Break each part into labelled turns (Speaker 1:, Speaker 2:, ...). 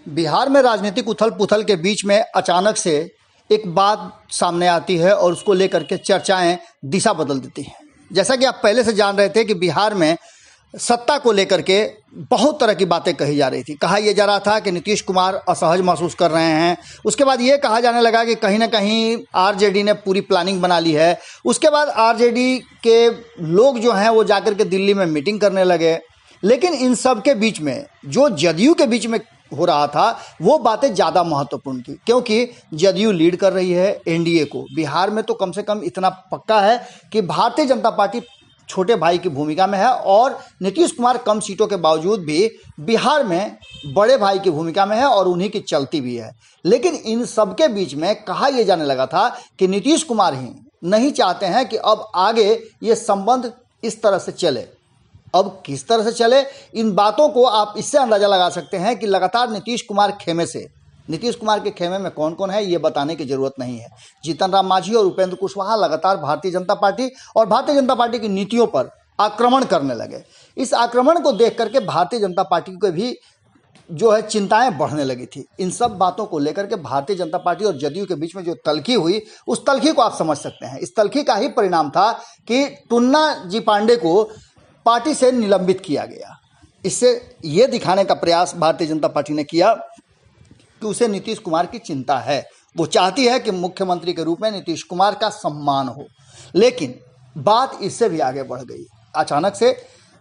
Speaker 1: बिहार में राजनीतिक उथल पुथल के बीच में अचानक से एक बात सामने आती है और उसको लेकर के चर्चाएं दिशा बदल देती हैं। जैसा कि आप पहले से जान रहे थे कि बिहार में सत्ता को लेकर के बहुत तरह की बातें कही जा रही थी। कहा यह जा रहा था कि नीतीश कुमार असहज महसूस कर रहे हैं। उसके बाद ये कहा जाने लगा कि कहीं ना कहीं आरजेडी ने पूरी प्लानिंग बना ली है। उसके बाद आरजेडी के लोग जो हैं वो जाकर के दिल्ली में मीटिंग करने लगे। लेकिन इन सब के बीच में जो जदयू के बीच में हो रहा था वो बातें ज़्यादा महत्वपूर्ण थी, क्योंकि जदयू लीड कर रही है एनडीए को। बिहार में तो कम से कम इतना पक्का है कि भारतीय जनता पार्टी छोटे भाई की भूमिका में है और नीतीश कुमार कम सीटों के बावजूद भी बिहार में बड़े भाई की भूमिका में है और उन्हीं की चलती भी है। लेकिन इन सब के बीच में कहा यह जाने लगा था कि नीतीश कुमार ही नहीं चाहते हैं कि अब आगे ये संबंध इस तरह से चले। अब किस तरह से चले, इन बातों को आप इससे अंदाज़ा लगा सकते हैं कि लगातार नीतीश कुमार के खेमे में कौन कौन है ये बताने की जरूरत नहीं है। जीतन राम मांझी और उपेंद्र कुशवाहा लगातार भारतीय जनता पार्टी और भारतीय जनता पार्टी की नीतियों पर आक्रमण करने लगे। इस आक्रमण को देख करके भारतीय जनता पार्टी को भी जो है चिंताएं बढ़ने लगी थी। इन सब बातों को लेकर के भारतीय जनता पार्टी और जदयू के बीच में जो तल्खी हुई, उस तल्खी को आप समझ सकते हैं। इस तल्खी का ही परिणाम था कि टुन्ना जी पांडे को पार्टी से निलंबित किया गया। इससे यह दिखाने का प्रयास भारतीय जनता पार्टी ने किया कि उसे नीतीश कुमार की चिंता है। वो चाहती है कि मुख्यमंत्री के रूप में नीतीश कुमार का सम्मान हो। लेकिन बात इससे भी आगे बढ़ गई। अचानक से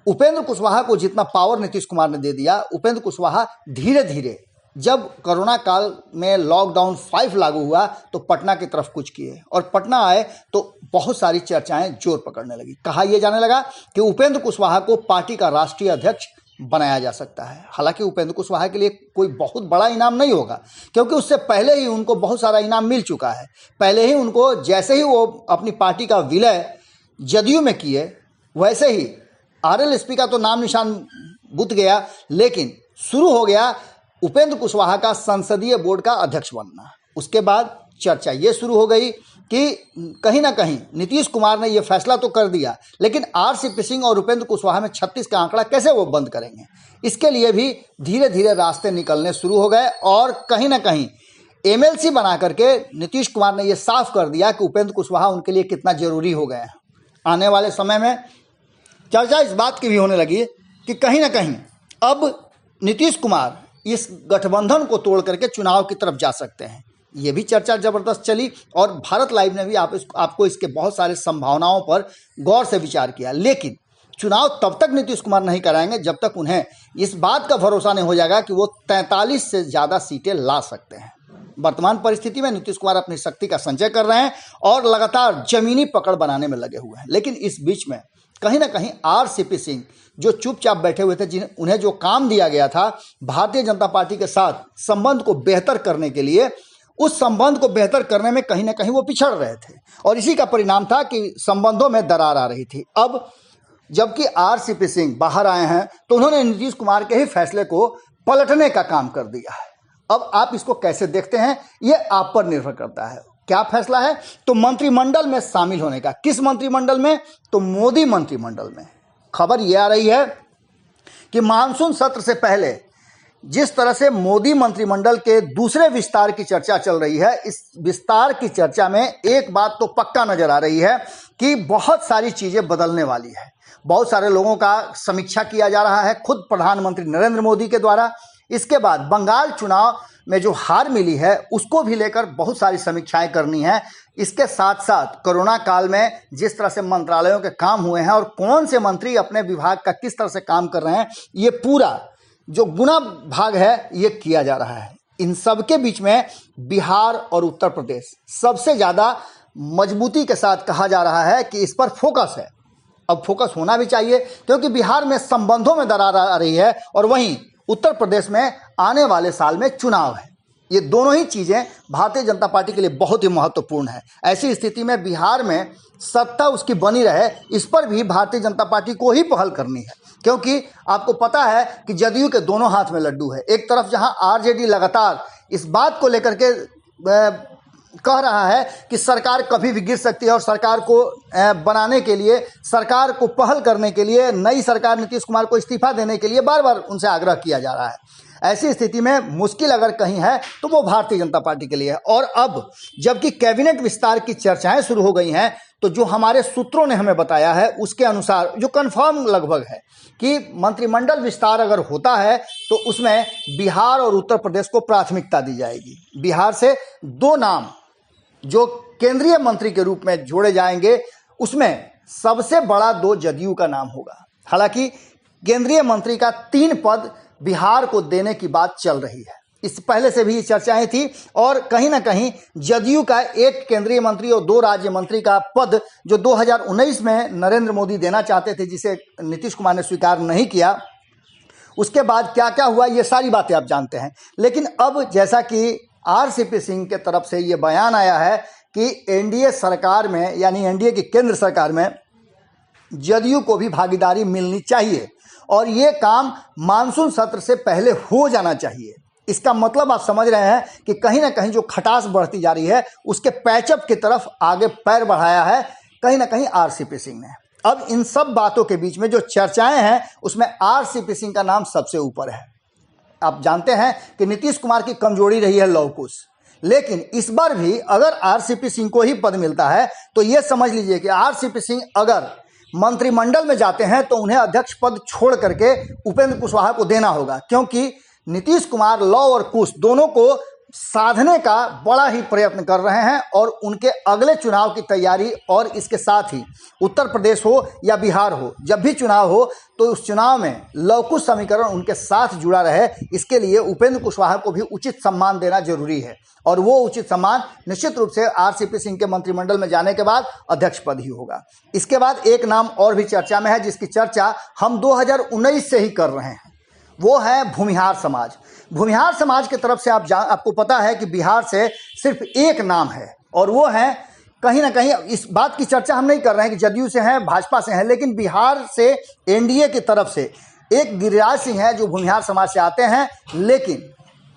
Speaker 1: उपेंद्र कुशवाहा को जितना पावर नीतीश कुमार ने दे दिया, उपेंद्र कुशवाहा धीरे धीरे जब कोरोना काल में लॉकडाउन 5 लागू हुआ तो पटना की तरफ कुछ किए और पटना आए तो बहुत सारी चर्चाएं जोर पकड़ने लगी। कहा यह जाने लगा कि उपेंद्र कुशवाहा को पार्टी का राष्ट्रीय अध्यक्ष बनाया जा सकता है। हालांकि उपेंद्र कुशवाहा के लिए कोई बहुत बड़ा इनाम नहीं होगा, क्योंकि उससे पहले ही उनको बहुत सारा इनाम मिल चुका है। पहले ही उनको जैसे ही वो अपनी पार्टी का विलय जदयू में किए, वैसे ही आरएलएसपी का तो नाम निशान बुत गया, लेकिन शुरू हो गया उपेंद्र कुशवाहा का संसदीय बोर्ड का अध्यक्ष बनना। उसके बाद चर्चा ये शुरू हो गई कि कहीं ना कहीं नीतीश कुमार ने ये फैसला तो कर दिया, लेकिन आरसीपी सिंह और उपेंद्र कुशवाहा में 36 का आंकड़ा कैसे वो बंद करेंगे। इसके लिए भी धीरे धीरे रास्ते निकलने शुरू हो गए और कहीं ना कहीं एमएलसी बना करके नीतीश कुमार ने ये साफ कर दिया कि उपेंद्र कुशवाहा उनके लिए कितना जरूरी हो गए हैं। आने वाले समय में चर्चा इस बात की भी होने लगी कि कहीं ना कहीं अब नीतीश कुमार इस गठबंधन को तोड़ करके चुनाव की तरफ जा सकते हैं। ये भी चर्चा जबरदस्त चली और भारत लाइव ने भी आपको इसके बहुत सारे संभावनाओं पर गौर से विचार किया। लेकिन चुनाव तब तक नीतीश कुमार नहीं कराएंगे जब तक उन्हें इस बात का भरोसा नहीं हो जाएगा कि वो 43 से ज़्यादा सीटें ला सकते हैं। वर्तमान परिस्थिति में नीतीश कुमार अपनी शक्ति का संचय कर रहे हैं और लगातार जमीनी पकड़ बनाने में लगे हुए हैं। लेकिन इस बीच में कहीं ना कहीं आरसीपी सिंह जो चुपचाप बैठे हुए थे, उन्हें जो काम दिया गया था भारतीय जनता पार्टी के साथ संबंध को बेहतर करने के लिए, उस संबंध को बेहतर करने में कहीं ना कहीं वो पिछड़ रहे थे और इसी का परिणाम था कि संबंधों में दरार आ रही थी। अब जबकि आरसीपी सिंह बाहर आए हैं तो उन्होंने नीतीश कुमार के ही फैसले को पलटने का काम कर दिया है। अब आप इसको कैसे देखते हैं ये आप पर निर्भर करता है। क्या फैसला है? तो मंत्रिमंडल में शामिल होने का। किस मंत्रिमंडल में? तो मोदी मंत्रिमंडल में। खबर यह आ रही है कि मानसून सत्र से पहले जिस तरह से मोदी मंत्रिमंडल के दूसरे विस्तार की चर्चा चल रही है, इस विस्तार की चर्चा में एक बात तो पक्का नजर आ रही है कि बहुत सारी चीजें बदलने वाली है। बहुत सारे लोगों का समीक्षा किया जा रहा है, खुद प्रधानमंत्री नरेंद्र मोदी के द्वारा। इसके बाद बंगाल चुनाव में जो हार मिली है उसको भी लेकर बहुत सारी समीक्षाएं करनी है। इसके साथ साथ कोरोना काल में जिस तरह से मंत्रालयों के काम हुए हैं और कौन से मंत्री अपने विभाग का किस तरह से काम कर रहे हैं, ये पूरा जो गुना भाग है ये किया जा रहा है। इन सब के बीच में बिहार और उत्तर प्रदेश सबसे ज़्यादा मजबूती के साथ कहा जा रहा है कि इस पर फोकस है। अब फोकस होना भी चाहिए, क्योंकि बिहार में संबंधों में दरार आ रही है और वहीं उत्तर प्रदेश में आने वाले साल में चुनाव है। ये दोनों ही चीज़ें भारतीय जनता पार्टी के लिए बहुत ही महत्वपूर्ण है। ऐसी स्थिति में बिहार में सत्ता उसकी बनी रहे, इस पर भी भारतीय जनता पार्टी को ही पहल करनी है, क्योंकि आपको पता है कि जदयू के दोनों हाथ में लड्डू है। एक तरफ जहां आरजेडी लगातार इस बात को लेकर के कह रहा है कि सरकार कभी भी गिर सकती है और सरकार को बनाने के लिए, सरकार को पहल करने के लिए, नई सरकार नीतीश कुमार को इस्तीफा देने के लिए बार बार उनसे आग्रह किया जा रहा है। ऐसी स्थिति में मुश्किल अगर कहीं है तो वो भारतीय जनता पार्टी के लिए है। और अब जबकि कैबिनेट विस्तार की चर्चाएं शुरू हो गई हैं, तो जो हमारे सूत्रों ने हमें बताया है उसके अनुसार, जो कंफर्म लगभग है कि मंत्रिमंडल विस्तार अगर होता है तो उसमें बिहार और उत्तर प्रदेश को प्राथमिकता दी जाएगी। बिहार से 2 नाम जो केंद्रीय मंत्री के रूप में जोड़े जाएंगे, उसमें सबसे बड़ा 2 जदयू का नाम होगा। हालांकि केंद्रीय मंत्री का 3 पद बिहार को देने की बात चल रही है, इस पहले से भी चर्चाएं थी। और कहीं ना कहीं जदयू का 1 केंद्रीय मंत्री और 2 राज्य मंत्री का पद जो 2019 में नरेंद्र मोदी देना चाहते थे, जिसे नीतीश कुमार ने स्वीकार नहीं किया, उसके बाद क्या क्या हुआ ये सारी बातें आप जानते हैं। लेकिन अब जैसा कि आरसीपी सिंह के तरफ से ये बयान आया है कि एनडीए सरकार में, यानी एनडीए की केंद्र सरकार में जदयू को भी भागीदारी मिलनी चाहिए और ये काम मानसून सत्र से पहले हो जाना चाहिए। इसका मतलब आप समझ रहे हैं कि कहीं ना कहीं जो खटास बढ़ती जा रही है उसके पैचअप की तरफ आगे पैर बढ़ाया है कहीं ना कहीं आरसीपी सिंह ने। अब इन सब बातों के बीच में जो चर्चाएं हैं उसमें आरसीपी सिंह का नाम सबसे ऊपर है। आप जानते हैं कि नीतीश कुमार की कमजोरी रही है लौह कुश, लेकिन इस बार भी अगर आरसीपी सिंह को ही पद मिलता है तो ये समझ लीजिए कि आरसीपी सिंह अगर मंत्रिमंडल में जाते हैं तो उन्हें अध्यक्ष पद छोड़ करके उपेंद्र कुशवाहा को देना होगा, क्योंकि नीतीश कुमार लौह और कुश दोनों को साधने का बड़ा ही प्रयत्न कर रहे हैं और उनके अगले चुनाव की तैयारी, और इसके साथ ही उत्तर प्रदेश हो या बिहार हो, जब भी चुनाव हो तो उस चुनाव में लौह कुश समीकरण उनके साथ जुड़ा रहे, इसके लिए उपेंद्र कुशवाहा को भी उचित सम्मान देना जरूरी है। और वो उचित सम्मान निश्चित रूप से आरसीपी सिंह के मंत्रिमंडल में जाने के बाद अध्यक्ष पद ही होगा। इसके बाद एक नाम और भी चर्चा में है, जिसकी चर्चा हम 2019 से ही कर रहे हैं, वो है भूमिहार समाज। भूमिहार समाज की तरफ से आपको पता है कि बिहार से सिर्फ एक नाम है, और वो है, कहीं ना कहीं इस बात की चर्चा हम नहीं कर रहे हैं कि जदयू से हैं, भाजपा से हैं, लेकिन बिहार से एनडीए की तरफ से एक गिरिराज सिंह है जो भूमिहार समाज से आते हैं, लेकिन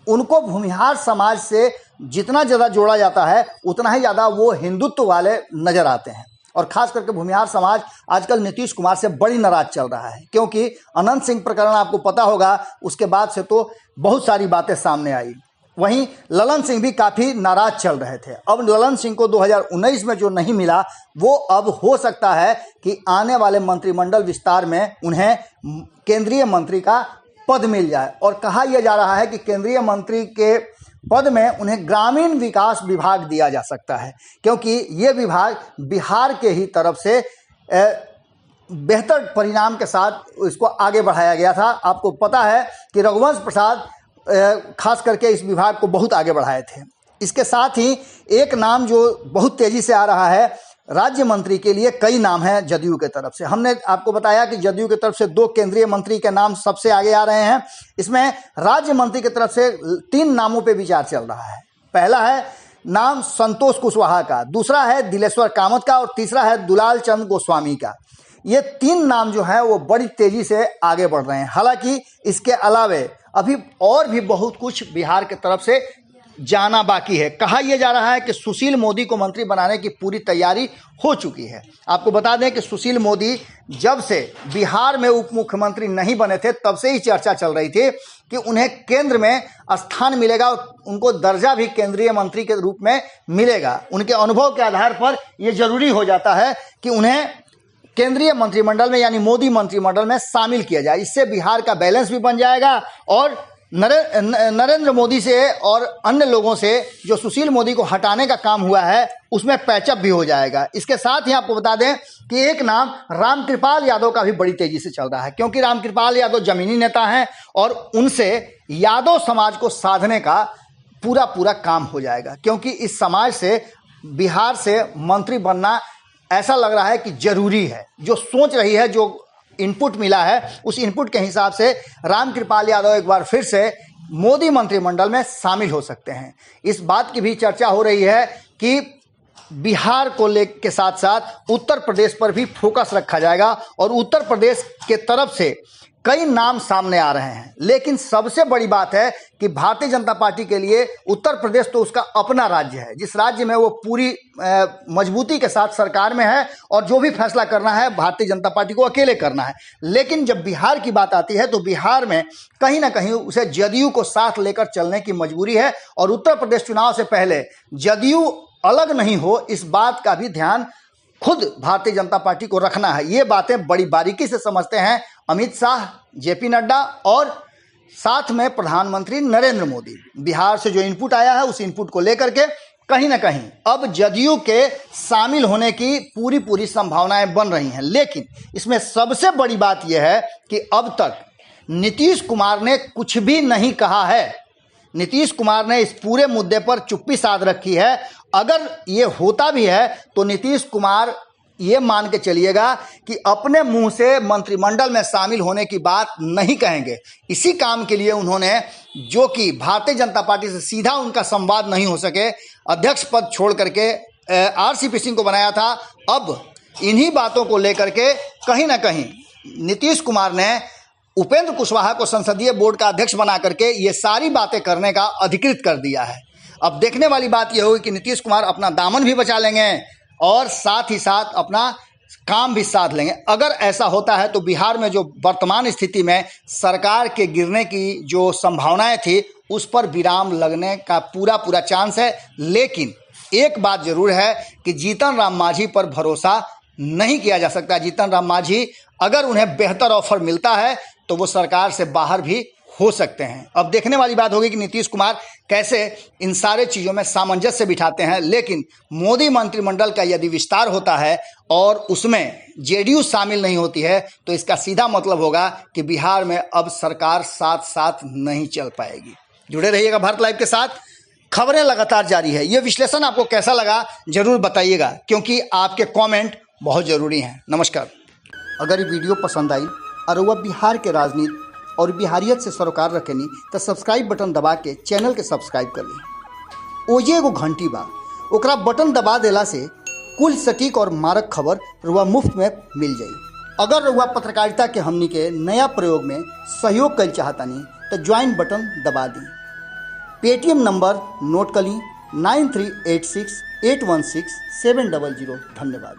Speaker 1: उनको भूमिहार समाज से जितना ज़्यादा जोड़ा जाता है उतना ही ज़्यादा वो हिंदुत्व वाले नज़र आते हैं। और खास करके भूमिहार समाज आजकल नीतीश कुमार से बड़ी नाराज चल रहा है, क्योंकि अनंत सिंह प्रकरण आपको पता होगा, उसके बाद से तो बहुत सारी बातें सामने आई। वहीं ललन सिंह भी काफ़ी नाराज चल रहे थे। अब ललन सिंह को 2019 में जो नहीं मिला वो अब हो सकता है कि आने वाले मंत्रिमंडल विस्तार में उन्हें केंद्रीय मंत्री का पद मिल जाए। और कहा यह जा रहा है कि केंद्रीय मंत्री के पद में उन्हें ग्रामीण विकास विभाग दिया जा सकता है, क्योंकि ये विभाग बिहार के ही तरफ से बेहतर परिणाम के साथ इसको आगे बढ़ाया गया था। आपको पता है कि रघुवंश प्रसाद खास करके इस विभाग को बहुत आगे बढ़ाए थे। इसके साथ ही एक नाम जो बहुत तेज़ी से आ रहा है, राज्य मंत्री के लिए कई नाम हैं जदयू के तरफ से। हमने आपको बताया कि जदयू की तरफ से 2 केंद्रीय मंत्री के नाम सबसे आगे आ रहे हैं। इसमें राज्य मंत्री की तरफ से 3 नामों पे विचार चल रहा है। पहला है नाम संतोष कुशवाहा का, दूसरा है दिलेश्वर कामत का, और तीसरा है दुलाल चंद गोस्वामी का। ये 3 नाम जो हैं वो बड़ी तेज़ी से आगे बढ़ रहे हैं। हालांकि इसके अलावे अभी और भी बहुत कुछ बिहार की तरफ से जाना बाकी है। कहा यह जा रहा है कि सुशील मोदी को मंत्री बनाने की पूरी तैयारी हो चुकी है। आपको बता दें कि सुशील मोदी जब से बिहार में उप मुख्यमंत्री नहीं बने थे तब से ही चर्चा चल रही थी कि उन्हें केंद्र में स्थान मिलेगा, उनको दर्जा भी केंद्रीय मंत्री के रूप में मिलेगा। उनके अनुभव के आधार पर यह जरूरी हो जाता है कि उन्हें केंद्रीय मंत्रिमंडल में, यानी मोदी मंत्रिमंडल में शामिल किया जाए। इससे बिहार का बैलेंस भी बन जाएगा और नरेंद्र मोदी से और अन्य लोगों से जो सुशील मोदी को हटाने का काम हुआ है उसमें पैचअप भी हो जाएगा। इसके साथ ही आपको बता दें कि एक नाम रामकृपाल यादव का भी बड़ी तेजी से चल रहा है, क्योंकि रामकृपाल यादव जमीनी नेता हैं और उनसे यादव समाज को साधने का पूरा काम हो जाएगा, क्योंकि इस समाज से बिहार से मंत्री बनना ऐसा लग रहा है कि जरूरी है। जो सोच रही है, जो इनपुट मिला है, उस इनपुट के हिसाब से रामकृपाल यादव एक बार फिर से मोदी मंत्रिमंडल में शामिल हो सकते हैं। इस बात की भी चर्चा हो रही है कि बिहार को लेकर के साथ साथ उत्तर प्रदेश पर भी फोकस रखा जाएगा और उत्तर प्रदेश के तरफ से कई नाम सामने आ रहे हैं, लेकिन सबसे बड़ी बात है कि भारतीय जनता पार्टी के लिए उत्तर प्रदेश तो उसका अपना राज्य है, जिस राज्य में वो पूरी मजबूती के साथ सरकार में है और जो भी फैसला करना है भारतीय जनता पार्टी को अकेले करना है। लेकिन जब बिहार की बात आती है तो बिहार में कहीं ना कहीं उसे जदयू को साथ लेकर चलने की मजबूरी है और उत्तर प्रदेश चुनाव से पहले जदयू अलग नहीं हो, इस बात का भी ध्यान खुद भारतीय जनता पार्टी को रखना है। ये बातें बड़ी बारीकी से समझते हैं अमित शाह, जेपी नड्डा और साथ में प्रधानमंत्री नरेंद्र मोदी। बिहार से जो इनपुट आया है उस इनपुट को लेकर के कहीं ना कहीं अब जदयू के शामिल होने की पूरी संभावनाएं बन रही हैं। लेकिन इसमें सबसे बड़ी बात यह है कि अब तक नीतीश कुमार ने कुछ भी नहीं कहा है। नीतीश कुमार ने इस पूरे मुद्दे पर चुप्पी साध रखी है। अगर ये होता भी है तो नीतीश कुमार ये मान के चलिएगा कि अपने मुंह से मंत्रिमंडल में शामिल होने की बात नहीं कहेंगे। इसी काम के लिए उन्होंने, जो कि भारतीय जनता पार्टी से सीधा उनका संवाद नहीं हो सके, अध्यक्ष पद छोड़ करके आरसीपी सिंह को बनाया था। अब इन्हीं बातों को लेकर के कहीं ना कहीं नीतीश कुमार ने उपेंद्र कुशवाहा को संसदीय बोर्ड का अध्यक्ष बना करके ये सारी बातें करने का अधिकृत कर दिया है। अब देखने वाली बात यह होगी कि नीतीश कुमार अपना दामन भी बचा लेंगे और साथ ही साथ अपना काम भी साध लेंगे। अगर ऐसा होता है तो बिहार में जो वर्तमान स्थिति में सरकार के गिरने की जो संभावनाएं थी उस पर विराम लगने का पूरा चांस है। लेकिन एक बात जरूर है कि जीतन राम मांझी पर भरोसा नहीं किया जा सकता। जीतन राम मांझी अगर उन्हें बेहतर ऑफर मिलता है तो वो सरकार से बाहर भी हो सकते हैं। अब देखने वाली बात होगी कि नीतीश कुमार कैसे इन सारे चीज़ों में सामंजस्य बिठाते हैं। लेकिन मोदी मंत्रिमंडल का यदि विस्तार होता है और उसमें जेडीयू शामिल नहीं होती है तो इसका सीधा मतलब होगा कि बिहार में अब सरकार साथ साथ नहीं चल पाएगी। जुड़े रहिएगा भारत लाइव के साथ, खबरें लगातार जारी है। ये विश्लेषण आपको कैसा लगा जरूर बताइएगा, क्योंकि आपके कॉमेंट बहुत ज़रूरी हैं। नमस्कार। अगर ये वीडियो पसंद आई और वह बिहार के राजनीति और बिहारियत से सरोकार रखेनी तो सब्सक्राइब बटन दबा के चैनल के सब्सक्राइब कर ली। ओजे एगो घंटी बा, ओकरा बटन दबा देला से कुल सटीक और मारक खबर रुआ मुफ्त में मिल जाई। अगर रुआ पत्रकारिता के हमनी के नया प्रयोग में सहयोग कर चाहतानी तो ज्वाइन बटन दबा दी। पेटीएम नंबर नोट कर ली 9386816700। धन्यवाद।